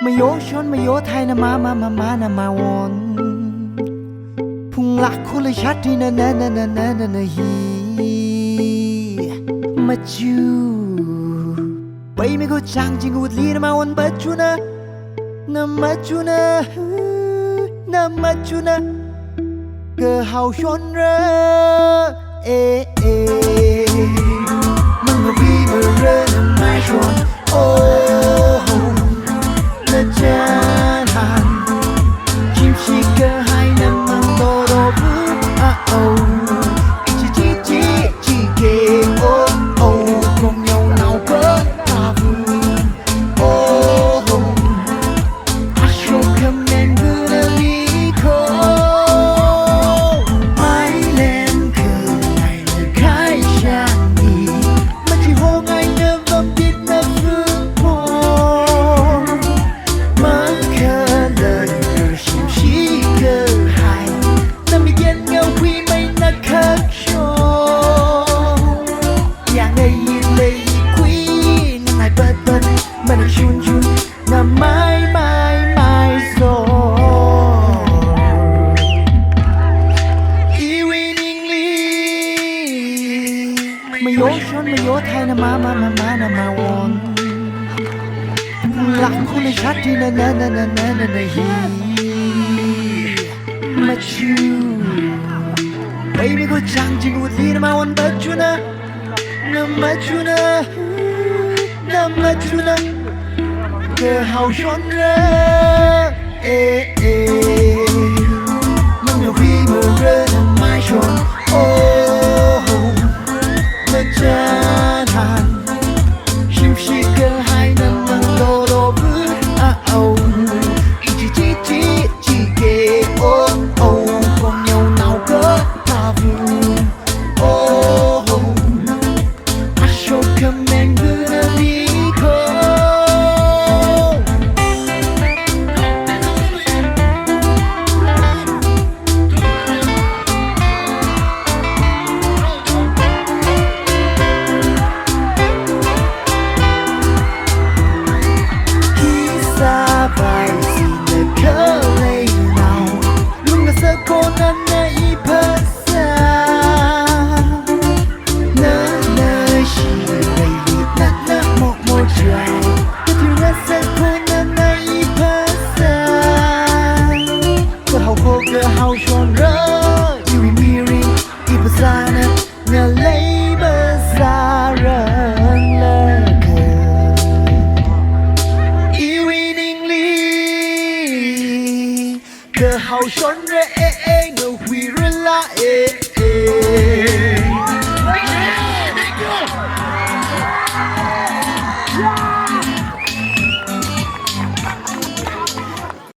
มาโยชนมาโยไทยนะมานะมาวอนพุงหลักคุเลยชัดที่นะฮีมาจูไปไม่ก็จังจริงกูลีนะมาวันบัจจุนะมาจูนะก็เฮาชนเรมึงก็บีมือเรนะไม่ชนโอ้ละจานชิมชิกะให้น้ำมันโตโตบุอ่ะโอ้จีเกโอ้คงเหนียวหนาวเกินตาบุโอ้อาโชคำแมนบุญลีโคไม่เล่นคือไงเลยใครฉันดีมันที่โหงไงเนื้อแบบดิดนะฟื้นพอมันเคยเลยชิมชิกะให้น้ำไม่เย็นเงาวีไม่นักขัดชอย่างไงยินเลยคุยนั่งไงเปิดมันชุนน้ำไม่โซอีวินิงลีมาโยชนมาโยไทยนะมาวอนหลักคุณเลยชัดที่นะฮีมาชูไปไม่ก็จังจริงกูลีนะมาวันบัจจุนะมาจูนะก็เฮาชนเรมึงอย่าวีมือเรนะไม่ชนโอ้ละจานชิมชิกะให้น้ำมันโตโตบุอ่ะโอ้จีเกโอ้คงเหนียวหนาวเกินตาบุโอ้Come and believe Vai si na kale now lunga sa kona na ipasa na shi na mo try que tu sa kona na ipasaก็เฮาโคก็เฮาชวนรักอยู่มีริipasa na labor sa ran laก็เฮาชนเรเงาวีรละ